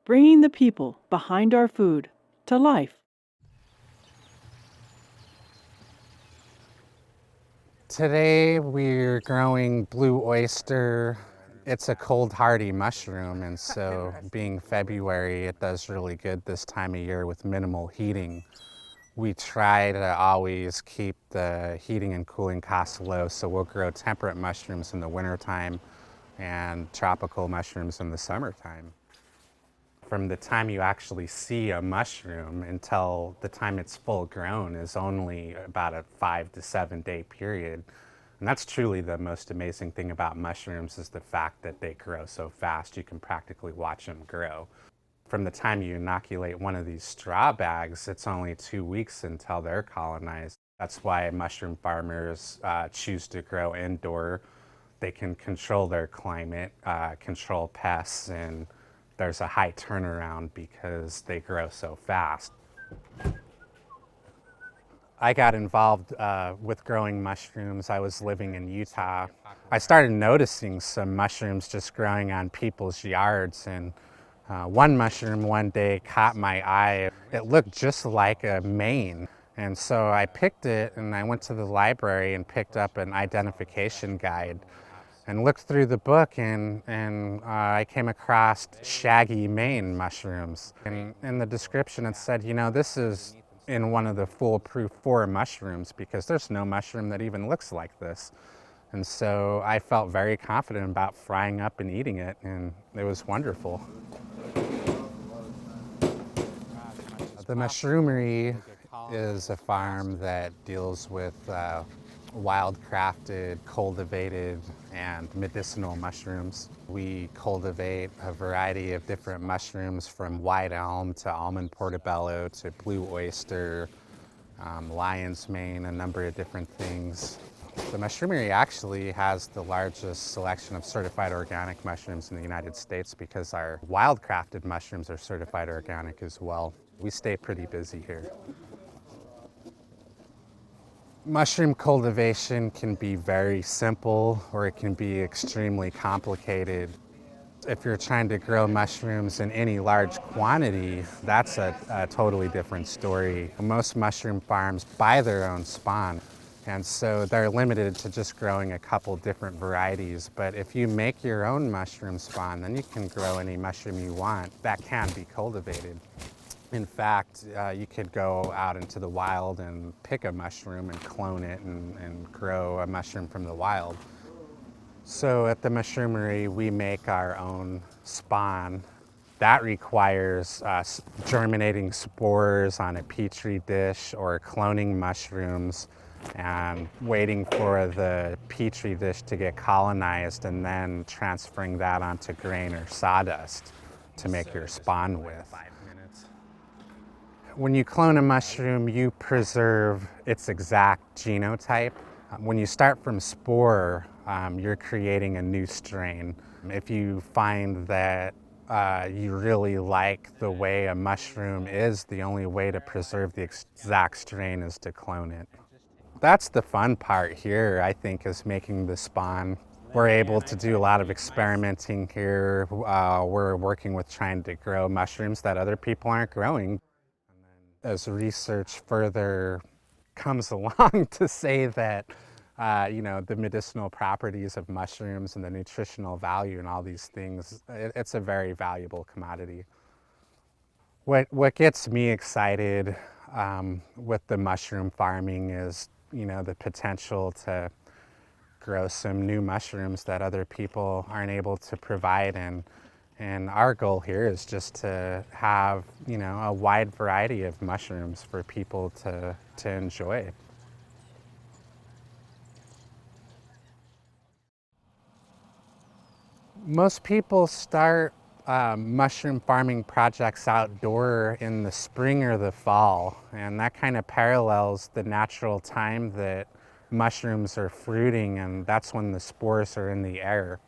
bringing the people behind our food to life. Today we're growing blue oyster. It's a cold hardy mushroom, and so being February, it does really good this time of year with minimal heating. We try to always keep the heating and cooling costs low, so we'll grow temperate mushrooms in the wintertime and tropical mushrooms in the summertime. From the time you actually see a mushroom until the time it's full grown is only about a 5 to 7 day period. And that's truly the most amazing thing about mushrooms, is the fact that they grow so fast. You can practically watch them grow. From the time you inoculate one of these straw bags, it's only 2 weeks until they're colonized. That's why mushroom farmers choose to grow indoor. They can control their climate, control pests, and there's a high turnaround because they grow so fast. I got involved with growing mushrooms. I was living in Utah. I started noticing some mushrooms just growing on people's yards, and one mushroom one day caught my eye. It looked just like a mane. And so I picked it and I went to the library and picked up an identification guide and looked through the book, and I came across shaggy mane mushrooms. And in the description it said, you know, this is in one of the foolproof 4 mushrooms, because there's no mushroom that even looks like this. And so I felt very confident about frying up and eating it, and it was wonderful. The Mushroomery is a farm that deals with wild-crafted, cultivated, and medicinal mushrooms. We cultivate a variety of different mushrooms, from white elm to almond portobello to blue oyster, lion's mane, a number of different things. The Mushroomery actually has the largest selection of certified organic mushrooms in the United States, because our wild-crafted mushrooms are certified organic as well. We stay pretty busy here. Mushroom cultivation can be very simple, or it can be extremely complicated. If you're trying to grow mushrooms in any large quantity, that's a totally different story. Most mushroom farms buy their own spawn, and so they're limited to just growing a couple different varieties. But if you make your own mushroom spawn, then you can grow any mushroom you want that can be cultivated. In fact, you could go out into the wild and pick a mushroom and clone it and grow a mushroom from the wild. So at the Mushroomery, we make our own spawn. That requires germinating spores on a petri dish, or cloning mushrooms and waiting for the petri dish to get colonized, and then transferring that onto grain or sawdust to make your spawn with. When you clone a mushroom, you preserve its exact genotype. When you start from spore, you're creating a new strain. If you find that you really like the way a mushroom is, the only way to preserve the exact strain is to clone it. That's the fun part here, I think, is making the spawn. We're able to do a lot of experimenting here. We're working with trying to grow mushrooms that other people aren't growing. As research further comes along to say that the medicinal properties of mushrooms and the nutritional value and all these things, it's a very valuable commodity. What gets me excited with the mushroom farming is, the potential to grow some new mushrooms that other people aren't able to provide. And our goal here is just to have, a wide variety of mushrooms for people to enjoy. Most people start mushroom farming projects outdoor in the spring or the fall, and that kind of parallels the natural time that mushrooms are fruiting, and that's when the spores are in the air.